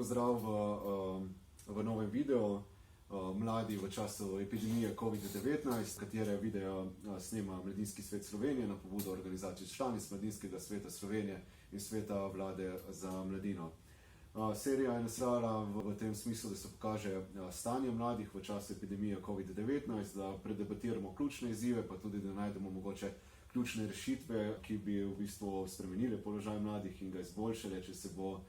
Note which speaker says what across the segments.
Speaker 1: Pozdrav v novem videu. Mladi v času epidemije COVID-19, katere video snema Mladinski svet Slovenije na pobudo organizacij članic Mladinskega sveta Slovenije in Sveta vlade za mladino. Serija je nastala v tem smislu, da se pokaže stanje mladih v času epidemije COVID-19, da predebatiramo ključne izzive, pa tudi da najdemo mogoče ključne rešitve, ki bi v bistvu spremenile položaj mladih in ga izboljšale, če se bo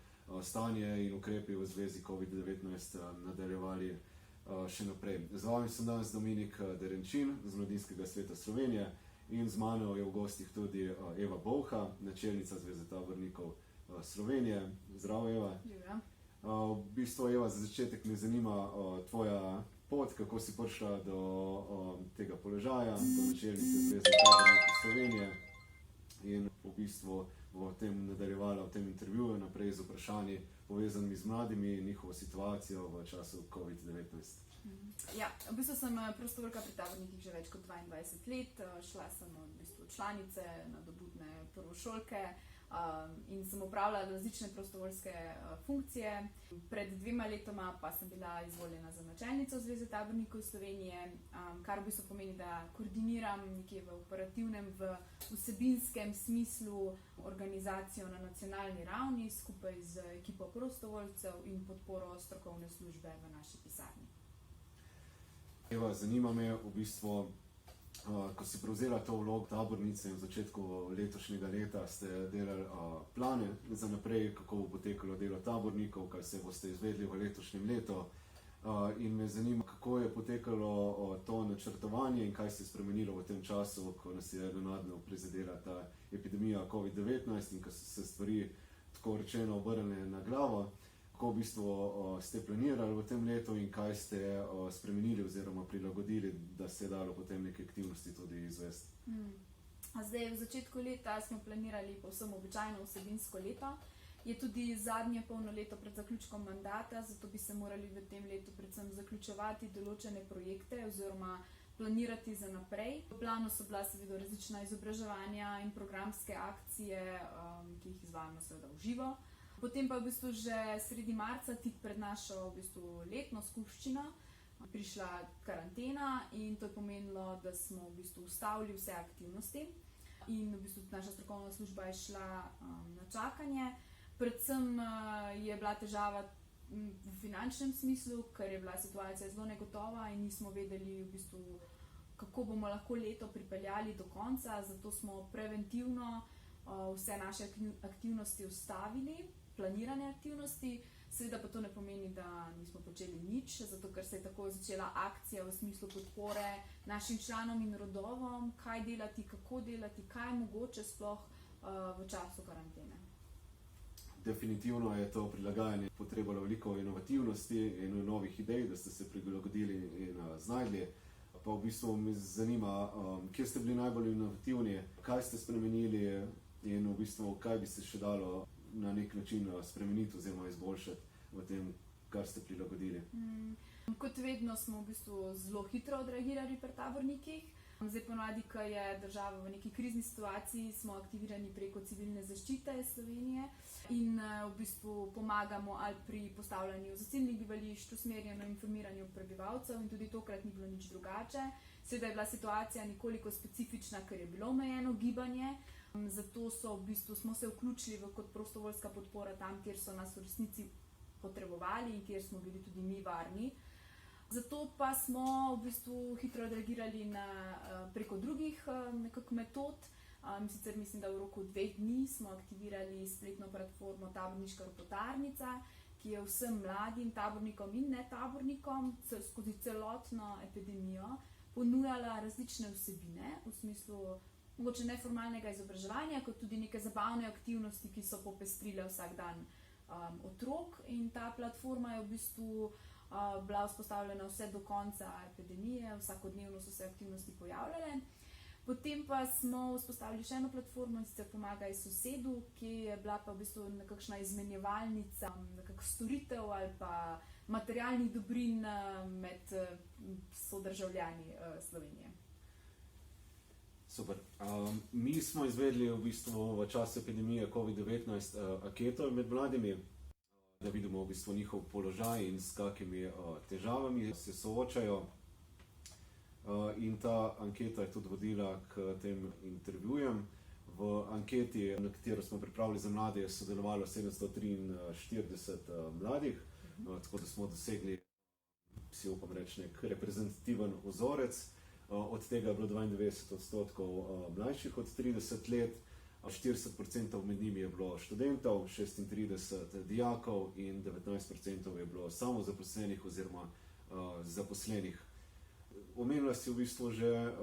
Speaker 1: stanje in ukrepi v zvezi COVID-19 nadaljevali še naprej. Z vami sem danes Dominik Derenčin z Mladinskega sveta Slovenije in z mano je v gostih tudi Eva Bolha, načelnica Zveze tabornikov Slovenije. Zdravo, Eva. V bistvu, Eva, za začetek me zanima tvoja pot, kako si prišla do tega položaja, do načelnice Zveze tabornikov Slovenije in v bistvu bo tem nadaljevala v tem intervjuju naprej z vprašanji povezanimi z mladimi in njihovo situacijo v času COVID-19.
Speaker 2: Ja, v bistvu sem prostovoljka pri tabornikih že več kot 22 let. Šla sem v bistvu članice, nadobudne prvošolke in sem opravljala različne prostovoljske funkcije. Pred 2 letoma pa sem bila izvoljena za načelnico Zveze tabornikov Slovenije, kar v bistvu pomeni, da koordiniram nekje v operativnem, v vsebinskem smislu organizacijo na nacionalni ravni skupaj z ekipo prostovoljcev in podporo strokovne službe v naši pisarni.
Speaker 1: Eva, zanima me v bistvu, ko si prevzela to vlogo tabornice in v začetku letošnjega leta ste delali plane za naprej, kako bo potekalo delo tabornikov, kaj se boste izvedli v letošnjem letu. In me zanima, kako je potekalo to načrtovanje in kaj se je spremenilo v tem času, ko nas je nenadno prizadela ta epidemija COVID-19 in ko so se stvari tako rečeno obrnile na glavo. Kako v bistvu ste planirali v tem letu in kaj ste spremenili oziroma prilagodili, da se je dalo potem neke aktivnosti tudi izvesti?
Speaker 2: Zdaj, v začetku leta smo planirali povsem običajno vsebinsko leto. Je tudi zadnje polno leto pred zaključkom mandata, zato bi se morali v tem letu predvsem zaključevati določene projekte oziroma planirati za naprej. V planu so bila seveda različna izobraževanja in programske akcije, ki jih izvajamo seveda v živo. Potem pa v bistvu že sredi marca, tik pred našo v bistvu letno skupščino, prišla karantena in to je pomenilo, da smo v bistvu ustavili vse aktivnosti in v bistvu naša strokovna služba je šla na čakanje. Predvsem je bila težava v finančnem smislu, ker je bila situacija zelo negotova in nismo vedeli v bistvu, kako bomo lahko leto pripeljali do konca, zato smo preventivno vse naše aktivnosti ustavili, planirane aktivnosti. Seveda pa to ne pomeni, da nismo počeli nič, zato ker se je tako začela akcija v smislu podpore našim članom in rodovom, kaj delati, kako delati, kaj je mogoče sploh v času karantene.
Speaker 1: Definitivno je to prilagajanje potrebalo veliko inovativnosti in novih idej, da ste se prilagodili in znajdli. Pa v bistvu me zanima, kje ste bili najbolj inovativni, kaj ste spremenili in v bistvu kaj bi se še dalo na nek način spremeniti oziroma izboljšati v tem, kar ste prilagodili.
Speaker 2: Kot vedno smo v bistvu zelo hitro odreagirali pri tabornikih. Zdaj ponavadi, ko je država v neki krizni situaciji, smo aktivirani preko civilne zaščite Slovenije in v bistvu pomagamo ali pri postavljanju zasilnih bivališč, usmerjeno informiranju prebivalcev in tudi tokrat ni bilo nič drugače. Seveda je bila situacija nekoliko specifična, ker je bilo omejeno gibanje, zato smo se vključili kot prostovoljska podpora tam, kjer so nas v resnici potrebovali in kjer smo bili tudi mi varni. Zato pa smo v bistvu hitro odreagirali preko drugih metod. Sicer mislim, da v roku 2 dni smo aktivirali spletno platformo Taborniška ropotarnica, ki je vsem mladim tabornikom in netabornikom skozi celotno epidemijo ponujala različne vsebine v smislu mogoče neformalnega izobraževanja, kot tudi neke zabavne aktivnosti, ki so popestrile vsak dan otrok. In ta platforma je v bistvu bila vzpostavljena vse do konca epidemije, vsakodnevno so se aktivnosti pojavljale. Potem pa smo vzpostavili še eno platformo, in sicer Pomagaj sosedu, ki je bila pa v bistvu nekakšna izmenjevalnica nekakšnih storitev ali pa materialnih dobrin med sodržavljani Slovenije.
Speaker 1: Super. Mi smo izvedli v bistvu v času epidemije COVID-19 anketo med mladimi. da vidimo v bistvu njihov položaj in s kakimi težavami se soočajo. In ta anketa je tudi vodila k tem intervjujem. V anketi, na katero smo pripravili za mlade, je sodelovalo 743 mladih, tako da smo dosegli, si upam reči, nek reprezentativen vzorec. Od tega je bilo 92% mlajših od 30 let, 40% med njimi je bilo študentov, 36 dijakov in 19% je bilo samozaposlenih oziroma zaposlenih. Omenila si v bistvu že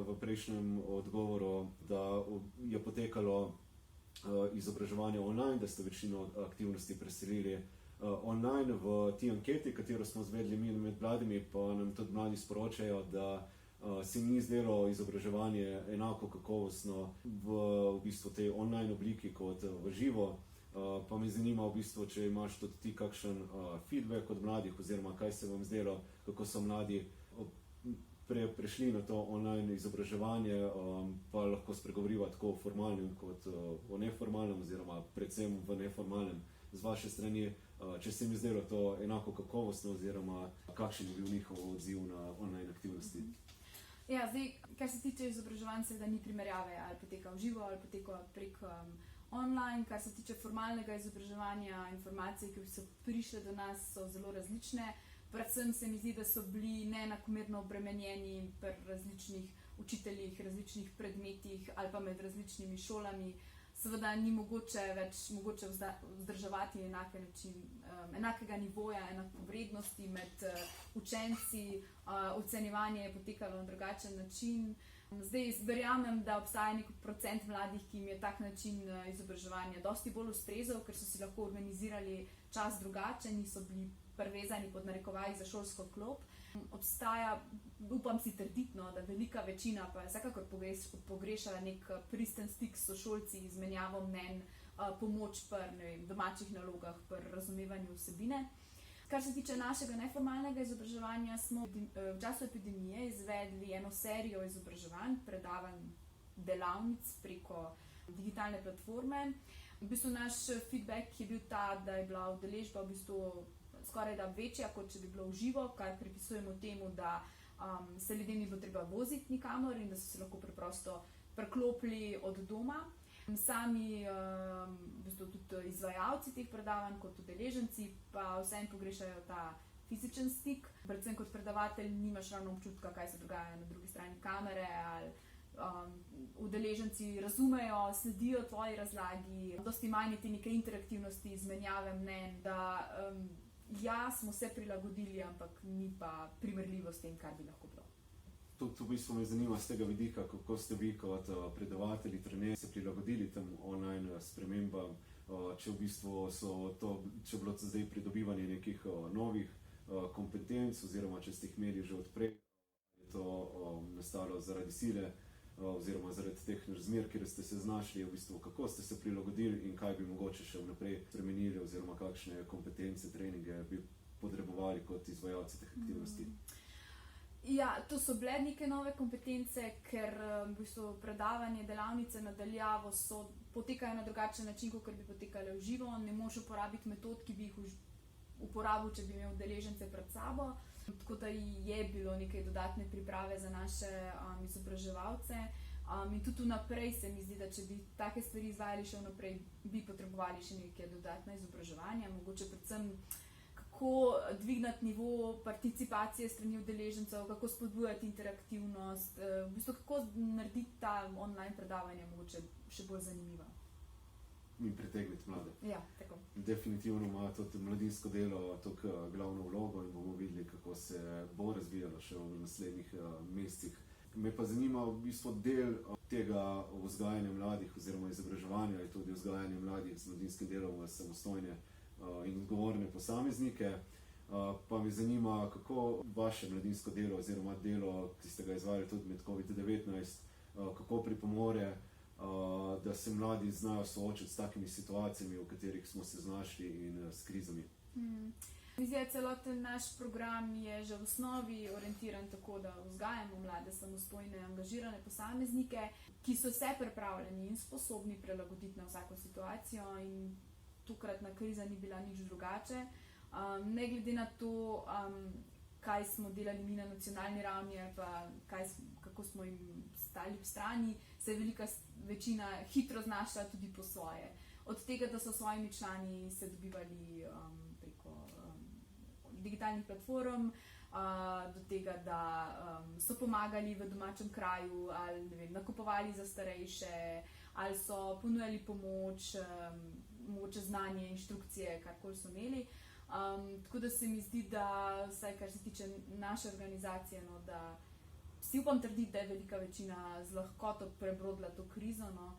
Speaker 1: v prejšnjem odgovoru, da je potekalo izobraževanje online, da ste večino aktivnosti preselili online. V tej anketi, katero smo izvedli mi med mladimi, pa nam tudi mladi sporočajo, da se jim ni zdelo izobraževanje enako kakovostno v bistvu tej online obliki kot v živo. Pa me zanima v bistvu, če imaš tudi ti kakšen feedback od mladih, oziroma kaj se vam zdelo, kako so mladi prešli na to online izobraževanje, pa lahko spregovoriva tako o formalnem kot o neformalnem, oziroma predvsem v neformalnem z vaše strani, če se mi zdelo to enako kakovostno, oziroma kakšen je bil njihov odziv na online aktivnosti.
Speaker 2: Ja, zdaj, kar se tiče izobraževanj, seveda ni primerjave, ali poteka v živo, ali poteka prek online. Kar se tiče formalnega izobraževanja, informacije, ki so prišle do nas, so zelo različne. Predvsem se mi zdi, da so bili neenakomerno obremenjeni pri različnih učiteljih, različnih predmetih ali pa med različnimi šolami. Seveda ni mogoče več vzdrževati enakega nivoja, enakovrednosti med učenci, ocenjevanje je potekalo na drugačen način. Zdaj verjamem, da obstaja nek procent mladih, ki jim je tak način izobraževanja dosti bolj ustrezal, ker so si lahko organizirali čas drugače, niso bili privezani pod narekovaji za šolsko klop. Obstaja, upam si trditno, da velika večina pa je vsekakor pogrešala nek pristen stik s sošolci, izmenjavo mnenj, pomoč pri domačih nalogah, pri razumevanju vsebine. Kar se tiče našega neformalnega izobraževanja, smo v času epidemije izvedli eno serijo izobraževanj, predavanj, delavnic preko digitalne platforme. V bistvu naš feedback je bil ta, da je bila udeležba v bistvu skoraj da večja, kot če bi bilo v živo, kar pripisujemo temu, da se ljudem ni bilo treba voziti nikamor in da so se lahko preprosto preklopili od doma. Sami v bistvu tudi izvajalci teh predavanj kot udeleženci pa vseeno pogrešajo ta fizičen stik. Predvsem kot predavatelj nimaš ravno občutka, kaj se dogaja na drugi strani kamere, ali udeleženci razumejo, sledijo tvoji razlagi. Dosti manj je te neke interaktivnosti, izmenjave mnenj, da ja, smo se prilagodili, ampak ni pa primerljivo s tem, kar bi lahko bilo.
Speaker 1: Tudi v bistvu me zanima z tega vidika, kako ste vi kot predavatelji, trenerji se prilagodili tem online spremembam, če v bistvu če je bilo zdaj pridobivanje nekih novih kompetenc, oziroma če ste jih imeli že odprej, je to nastalo zaradi sile, oziroma zaradi teh razmer, kjer ste se znašli, v bistvu, kako ste se prilagodili in kaj bi mogoče še vnaprej spremenili, oziroma kakšne kompetence, treninge bi potrebovali kot izvajalci teh aktivnosti.
Speaker 2: Ja, to so bile neke nove kompetence, ker v bistvu predavanje, delavnice nadaljavo potekajo na drugačen način, kot bi potekale v živo. Ne moreš uporabiti metod, ki bi jih uporabil, če bi imel udeležence pred sabo. Tako da je bilo nekaj dodatne priprave za naše izobraževalce. In tudi vnaprej se mi zdi, da če bi take stvari izvajali še vnaprej, bi potrebovali še neke dodatne izobraževanja, mogoče predvsem kako dvignati nivo participacije strani udeležencev, kako spodbujati interaktivnost, v bistvu kako narediti ta online predavanja mogoče še bolj zanimiva.
Speaker 1: In pritegniti mlade.
Speaker 2: Ja, tako.
Speaker 1: Definitivno ima tudi mladinsko delo tukaj glavno vlogo in bomo videli, kako se bo razvijalo še v naslednjih mesecih. Me pa zanima v bistvu del tega vzgajanja mladih oziroma izobraževanja je tudi vzgajanje mladih z mladinskim delom v samostojne in odgovorne posameznike. Pa me zanima, kako vaše mladinsko delo oziroma delo, ki ste ga izvajali tudi med COVID-19, kako pripomore, da se mladi znajo soočiti s takimi situacijami, v katerih smo se znašli in s krizami.
Speaker 2: Celoten naš program je že v osnovi orientiran tako, da vzgajamo mlade, samostojne, angažirane posameznike, ki so se pripravljeni in sposobni prilagoditi na vsako situacijo in tokratna kriza ni bila nič drugače. Ne glede na to, kaj smo delali mi na nacionalni ravni ali pa kako smo jim stali v strani, se je velika večina hitro znašla tudi po svoje. Od tega, da so s svojimi člani se dobivali preko digitalnih platform, do tega, da so pomagali v domačem kraju ali ne vem, nakupovali za starejše, ali so ponujali pomoč, mogoče znanje, inštrukcije, karkoli so imeli. Tako da se mi zdi, da vsaj kar se tiče naše organizacije, no, da si upam trditi, da je velika večina z lahkoto prebrodila to krizo. No.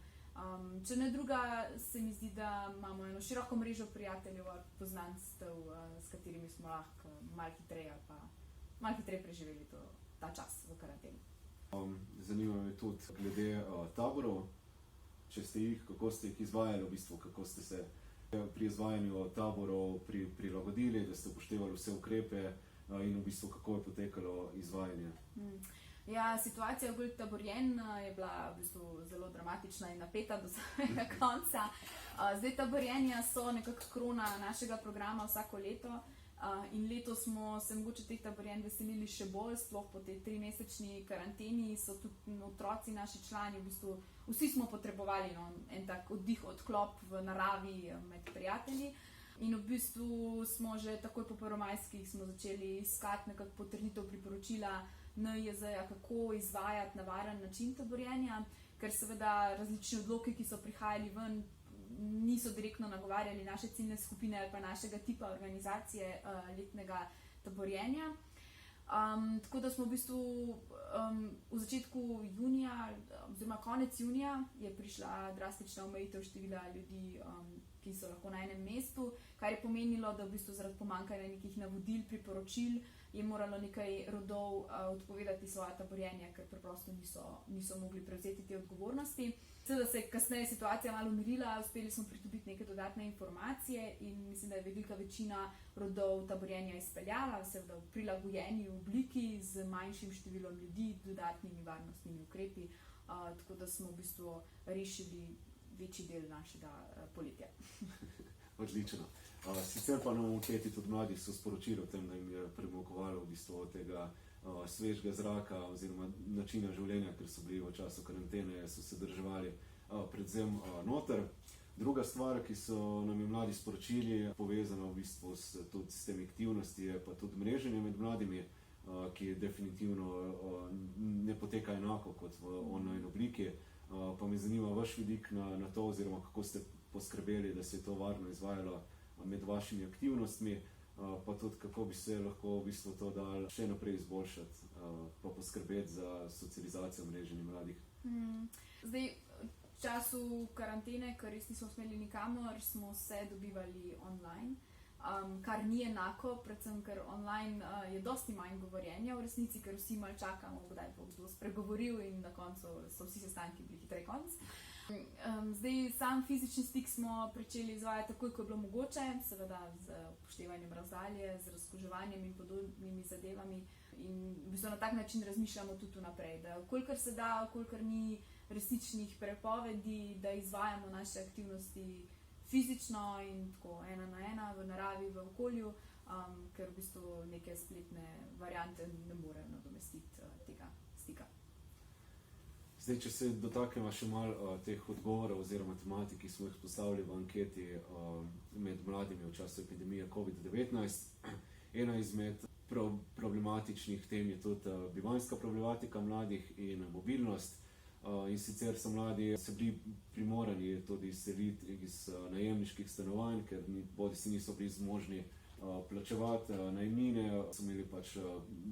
Speaker 2: Če ne druga, se mi zdi, da imamo eno široko mrežo prijateljev, poznanstev, s katerimi smo lahko malo hitreje preživeli ta čas v karanteni.
Speaker 1: Zanima me tudi glede taborov, če ste jih, kako ste jih izvajali, v bistvu, kako ste se pri izvajanju taborov prilagodili, da ste upoštevali vse ukrepe in v bistvu kako je potekalo izvajanje.
Speaker 2: Ja, situacija v taborjen je bila v bistvu zelo dramatična in napeta do samega konca. Zdaj taborjenja so nekako krona našega programa vsako leto. In letos smo se mogoče teh taborjen veselili še bolj, sploh po tej 3-mesečni karanteni so tudi otroci, naši člani, v bistvu vsi smo potrebovali en tak oddih, odklop v naravi med prijatelji. In v bistvu smo že takoj po prvomajskih smo začeli iskati nekako potrditev priporočila NIJZ-ja, kako izvajati na varen način taborjenja, ker seveda različni odloki, ki so prihajali ven, niso direktno nagovarjali naše ciljne skupine ali pa našega tipa organizacije letnega taborjenja. Tako da smo v bistvu v začetku junija, oziroma konec junija, je prišla drastična omejitev števila ljudi, ki so lahko na enem mestu, kar je pomenilo, da v bistvu zaradi pomanjkanja nekih navodil, priporočil je moralo nekaj rodov odpovedati svoje taborjenje, ker preprosto niso mogli prevzeti te odgovornosti. Seveda se je kasneje situacija malo umirila, uspeli smo pridobiti neke dodatne informacije in mislim, da je velika večina rodov taborjenja izpeljala, seveda v prilagojeni obliki z manjšim številom ljudi, dodatnimi varnostnimi ukrepi, tako da smo v bistvu rešili večji del našega poletja.
Speaker 1: Odlično. Sicer pa nam v anketi tudi mladih so sporočili o tem, da jim je primanjkovalo v bistvu tega svežega zraka oziroma načina življenja, ker so bili v času karantene, so se drževali predvsem noter. Druga stvar, ki so nam je mladi sporočili, povezana v bistvu tudi s temi aktivnosti, je pa tudi mreženje med mladimi, ki definitivno ne poteka enako kot v online obliki. Pa me zanima vaš vidik na to, oziroma kako ste poskrbeli, da se je to varno izvajalo med vašimi aktivnostmi, pa tudi kako bi se lahko v bistvu to dalo še naprej izboljšati, pa poskrbeti za socializacijo mreženja mladih.
Speaker 2: Zdaj, v času karantene, ker res nismo smeli nikamor, smo se dobivali online, kar ni enako, predvsem ker online je dosti manj govorjenja v resnici, ker vsi malo čakamo, kdaj bo kdo spregovoril in na koncu so vsi sestanki bili hitrej konc. Zdaj, sam fizični stik smo pričeli izvajati takoj, ko je bilo mogoče, seveda z upoštevanjem razdalje, z razkuževanjem in podobnimi zadevami. In v bistvu na tak način razmišljamo tudi vnaprej, da kolikor se da, kolikor ni resničnih prepovedi, da izvajamo naše aktivnosti fizično in tako ena na ena, v naravi, v okolju, ker v bistvu neke spletne variante ne morejo nadomestiti tega stika.
Speaker 1: Zdaj, če se dotaknemo še malo teh odgovorov oziroma tematik, ki smo jih postavili v anketi med mladimi v času epidemije COVID-19. Ena izmed problematičnih tem je tudi bivanjska problematika mladih in mobilnost. In sicer so mladi se bili primorani tudi izseliti iz najemniških stanovanj, ker bodisi niso bili zmožni plačevati najemnine, so imeli pač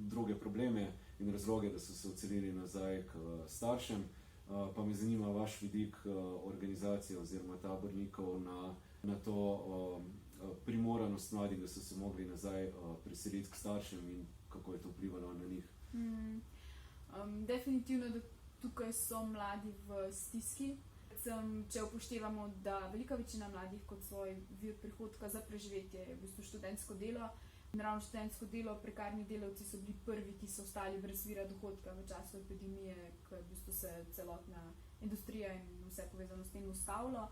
Speaker 1: druge probleme in razloge, da so se odselili nazaj k staršem. Pa me zanima vaš vidik organizacije oziroma tabornikov na to primoranost mladih, da so se mogli nazaj preseliti k staršem in kako je to vplivalo na njih.
Speaker 2: Definitivno, da tukaj so mladi v stiski. Če upoštevamo, da velika večina mladih kot svoj vir prihodka za preživetje je v bistvu študentsko delo. In ravno študentsko delo, prekarni delavci so bili prvi, ki so ostali brez vira dohodka v času epidemije, ker v bistvu se celotna industrija in vse povezano s tem ustavilo.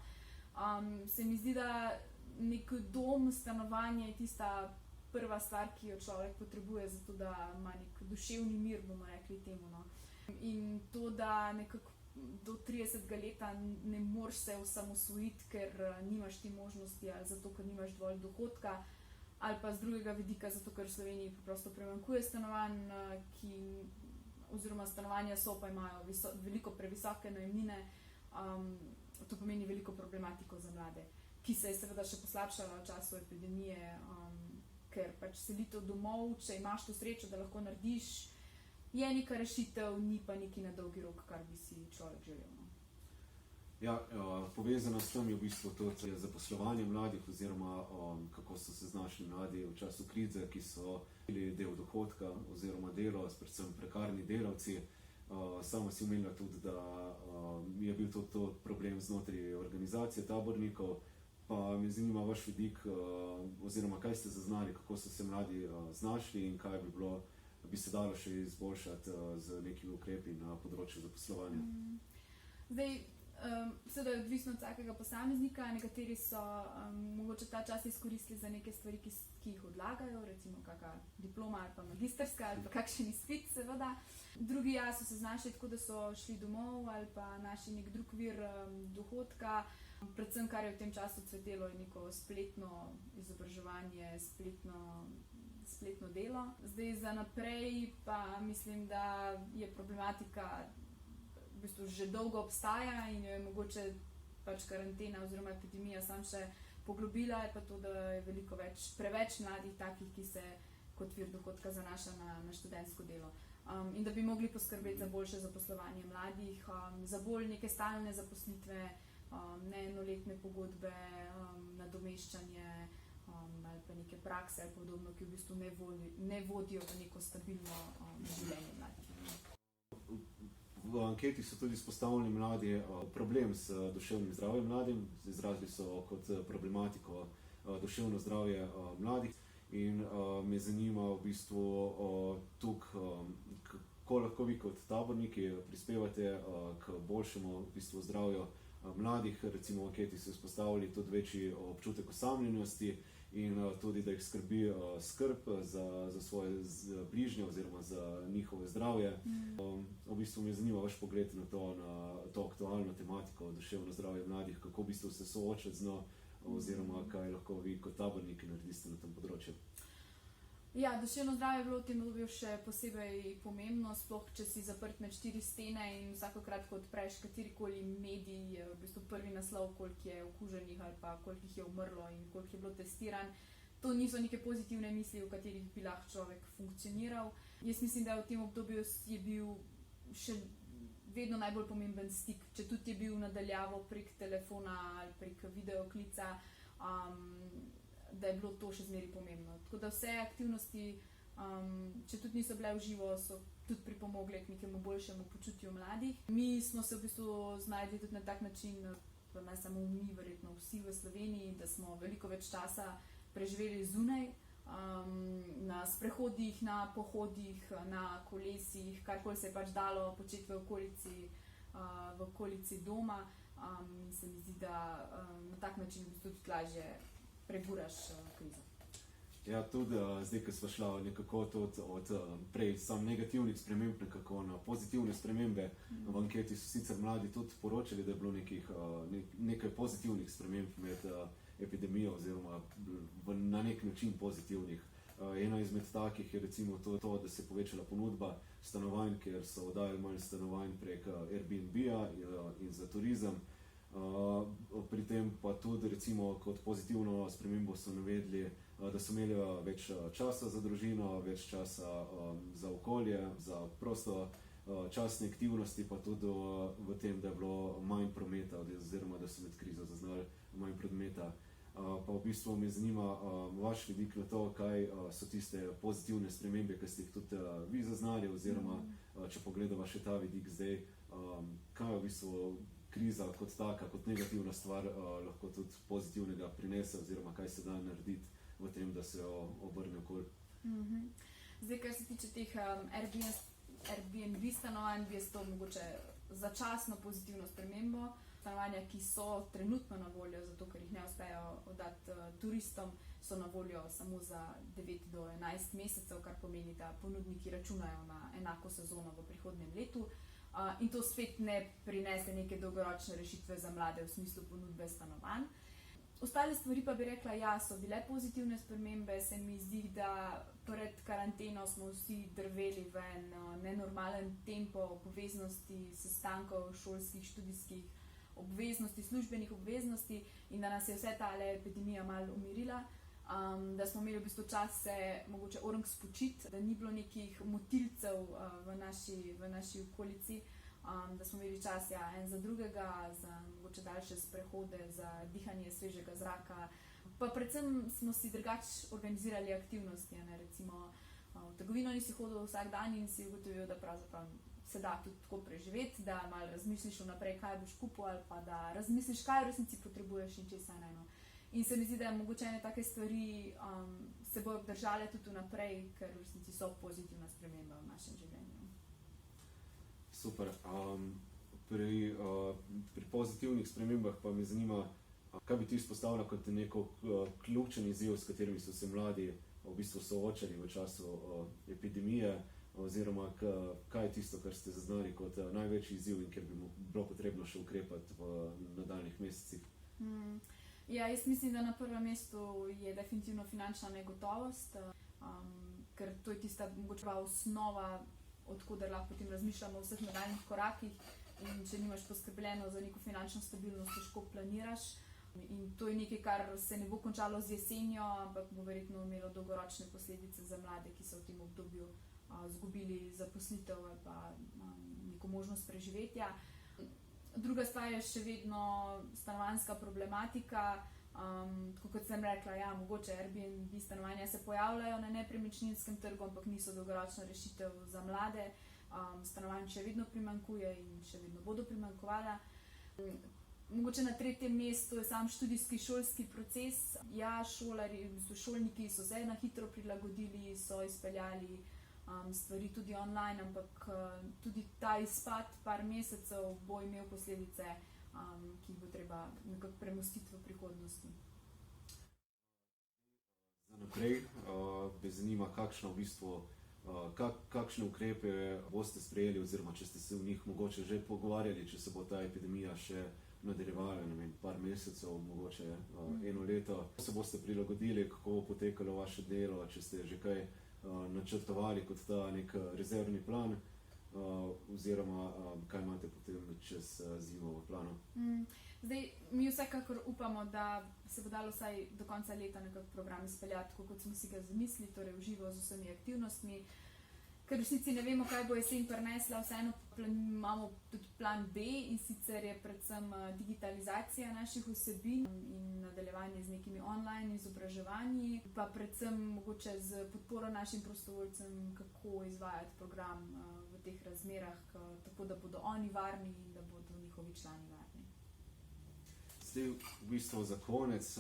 Speaker 2: Se mi zdi, da nek dom, stanovanje je tista prva stvar, ki jo človek potrebuje, zato da ima nek duševni mir, bomo rekli temu. No. In to, da nekako do 30. leta ne moreš se osamosvojiti, ker nimaš ti možnosti, ali zato, ker nimaš dovolj dohodka, ali pa z drugega vidika, zato ker v Sloveniji preprosto primanjkuje stanovanj, oziroma stanovanja so, pa imajo veliko previsoke najemnine. To pomeni veliko problematiko za mlade, ki se je seveda še poslabšala v času epidemije, ker pač selitev domov, če imaš to srečo, da lahko narediš, je neka rešitev, ni pa neki na dolgi rok, kar bi si človek želel. No.
Speaker 1: Ja, povezano s tem je v bistvu tudi zaposlovanje mladih oziroma kako so se znašli mladi v času krize, ki so imeli del dohodka oziroma delo, predvsem prekarni delavci. Sama si omenila tudi, da je bil to problem znotraj organizacije tabornikov, pa me zanima vaš vidik oziroma kaj ste zaznali, kako so se mladi znašli in kaj bi se dalo še izboljšati z nekimi ukrepi na področju zaposlovanja.
Speaker 2: Zdaj, seveda je odvisno od vsakega posameznika, nekateri so mogoče ta čas izkoristili za neke stvari, ki jih odlagajo, recimo kakšna diploma ali pa magistrska ali pa kakšen izpit, seveda. Drugi so se znašli tako, da so šli domov ali pa našli nek drug vir dohodka. Predvsem, kar je v tem času cvetelo, je neko spletno izobraževanje, spletno delo. Zdaj za naprej pa mislim, da je problematika v bistvu že dolgo obstaja in jo je mogoče pač karantena oziroma epidemija sam še poglobila, je pa to, da je preveč mladih takih, ki se kot vir dohodka zanaša na študentsko delo. In da bi mogli poskrbeti za boljše zaposlovanje mladih, za bolj neke stalne zaposlitve, ne enoletne pogodbe, nadomeščanje ali pa neke prakse ali podobno, ki v bistvu ne vodijo v neko stabilno življenje mladih.
Speaker 1: V anketi so tudi izpostavljeni mladi problem s duševnim zdravjem mladim, izrazili so kot problematiko duševno zdravje mladih in me zanima v bistvu tukaj, kako lahko vi kot taborniki prispevate k boljšemu v bistvu zdravju mladih, recimo v anketi so izpostavili tudi večji občutek osamljenosti in tudi, da jih skrbi skrb za svoje bližnje oziroma za njihove zdravje. V bistvu me zanima vaš pogled na to aktualno tematiko duševno zdravje mladih, kako v bistvu se soočati z njo oziroma kaj lahko vi kot taborniki naredite na tem področju.
Speaker 2: Ja, duševno zdravje je bilo v tem obdobju še posebej pomembno, sploh če si zaprt med 4 stene in vsakokrat, ko odpreš katerikoli medij, je v bistvu prvi naslov, koliko je okuženih ali pa koliko jih je umrlo in koliko je bilo testiran. To niso neke pozitivne misli, v katerih bi lahko človek funkcioniral. Jaz mislim, da v tem obdobju je bil še vedno najbolj pomemben stik, če tudi je bil nadaljavo prek telefona ali prek videoklica, da je bilo to še zmeraj pomembno. Tako da vse aktivnosti, če tudi niso bile v živo, so tudi pripomogle k nekemu boljšemu počutju mladih. Mi smo se v bistvu znajdli tudi na tak način, pa ne samo mi, verjetno vsi v Sloveniji, da smo veliko več časa preživeli zunaj, na sprehodih, na pohodih, na kolesih, karkoli se je pač dalo početi v okolici doma. In se mi zdi, da na tak način v bistvu tudi lažje preburaš krizo.
Speaker 1: Ja, tudi zdaj, ko smo šla nekako od prej sam negativnih sprememb nekako na pozitivne spremembe, v anketi so sicer mladi tudi poročali, da je bilo nekaj pozitivnih sprememb med epidemijo oziroma na nek način pozitivnih. Ena izmed takih je recimo to, da se je povečala ponudba stanovanj, ker so oddajali manj stanovanj prek Airbnb-a in za turizem. Pri tem pa tudi recimo kot pozitivno spremembo so navedli, da so imeli več časa za družino, več časa za okolje, za prosto časne aktivnosti, pa tudi v tem, da je bilo manj prometa oziroma da so med krizo zaznali manj prometa. Pa v bistvu me zanima vaš vidik na to, kaj so tiste pozitivne spremembe, ki ste jih tudi vi zaznali oziroma če pogledava še ta vidik zdaj, kaj je v bistvu kriza kot taka, kot negativna stvar lahko tudi pozitivnega prinese oziroma kaj se da narediti v tem, da se jo obrne okoli.
Speaker 2: Zdaj, kar se tiče teh Airbnb stanovanj, bi jaz to mogoče začasno pozitivno spremembo stanovanja, ki so trenutno na voljo, zato ker jih ne uspejo oddati turistom, so na voljo samo za 9 do 11 mesecev, kar pomeni, da ponudniki računajo na enako sezono v prihodnjem letu. In to spet ne prinese neke dolgoročne rešitve za mlade v smislu ponudbe stanovanj. Ostale stvari pa bi rekla, ja, so bile pozitivne spremembe. Se mi zdi, da pred karanteno smo vsi drveli v en nenormalen tempo obveznosti, sestankov, šolskih, študijskih obveznosti, službenih obveznosti in da nas je vse tale epidemija malo umirila. Da smo imeli v bistvu čas se mogoče orang spočiti, da ni bilo nekih motilcev v naši okolici, da smo imeli čas en za drugega, za mogoče daljše sprehode, za dihanje svežega zraka. Pa predvsem smo si drugače organizirali aktivnosti, ne? Recimo v trgovino nisi hodil vsak dan in si ugotovil, da pravzaprav se da tudi tako preživeti, da malo razmisliš vnaprej, kaj boš kupil, ali pa da razmisliš, kaj v resnici potrebuješ in česa ne. In se mi zdi, da mogoče ene take stvari se bojo obdržale tudi vnaprej, ker v resnici so pozitivna sprememba v našem življenju.
Speaker 1: Super. Pri pozitivnih spremembah pa me zanima, kaj bi ti izpostavila kot neko ključen izziv, s katerimi so se mladi v bistvu soočali v času epidemije, oziroma kaj je tisto, kar ste zaznali kot največji izziv in kjer bi bilo potrebno še ukrepati v nadaljnjih mesecih?
Speaker 2: Ja, jaz mislim, da na prvem mestu je definitivno finančna negotovost, ker to je tista mogoče osnova, odkuder lahko potem razmišljamo o vseh nadaljnjih korakih in če nimaš poskrbljeno za neko finančno stabilnost, težko planiraš. In to je nekaj, kar se ne bo končalo z jesenjo, ampak bo verjetno imelo dolgoročne posledice za mlade, ki so v tem obdobju izgubili zaposlitev ali pa neko možnost preživetja. Druga stvar je še vedno stanovanjska problematika. Tako kot sem rekla, ja, mogoče Airbnb stanovanja se pojavljajo na nepremičninskem trgu, ampak niso dolgoročna rešitev za mlade. Stanovanj še vedno primanjkuje in še vedno bodo primanjkovala. Mogoče na tretjem mestu je sam študijski šolski proces. Ja, šolniki so se na hitro prilagodili, so izpeljali stvari tudi online, ampak tudi ta izpad par mesecev bo imel posledice, ki jih bo treba nekako premostiti v prihodnosti.
Speaker 1: Za naprej me zanima, kakšne ukrepe boste sprejeli oziroma če ste se v njih mogoče že pogovarjali, če se bo ta epidemija še nadaljevala, ne vem, par mesecev, mogoče eno leto. Se boste prilagodili, kako bo potekalo vaše delo, če ste že kaj načrtovali kot ta nek rezervni plan, oziroma kaj imate potem čez zimo v planu?
Speaker 2: Zdaj, mi vsekakor upamo, da se bo dalo vsaj do konca leta nekako program izpeljati, tako kot smo si ga zamislili, torej v živo z vsemi aktivnostmi. Ker v resnici ne vemo, kaj bo jesen prinesla, vseeno imamo tudi plan B in sicer je predvsem digitalizacija naših vsebin in nadaljevanje z nekimi online izobraževanji, pa predvsem mogoče z podporo našim prostovoljcem, kako izvajati program v teh razmerah, tako da bodo oni varni in da bodo njihovi člani varni.
Speaker 1: Zdaj, v bistvu za konec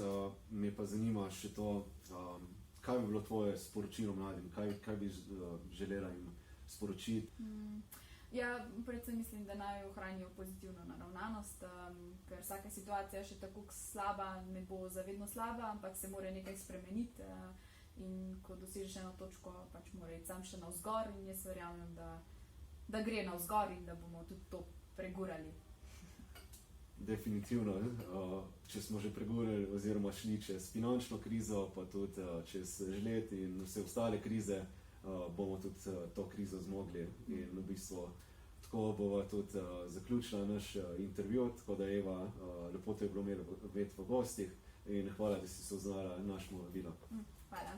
Speaker 1: me pa zanima še to, kaj bi bilo tvoje sporočilo mladim, kaj bi želela jim sporočiti?
Speaker 2: Ja, predvsem mislim, da naj ohranijo pozitivno naravnanost, ker vsaka situacija še tako slaba ne bo zavedno slaba, ampak se mora nekaj spremeniti in ko dosežeš eno točko, pač mora iti sam še navzgor in jaz verjamem, da gre navzgor in da bomo tudi to pregurali.
Speaker 1: Definitivno, če smo že pregurali oziroma šli čez finančno krizo, pa tudi čez žled in vse ostale krize, bomo tudi to krizo zmogli. In v bistvu tako bova tudi zaključila naš intervju, tako da Eva, lepo te je bilo imeti v gostih in hvala, da si se odzvala našemu vabilu.
Speaker 2: Hvala.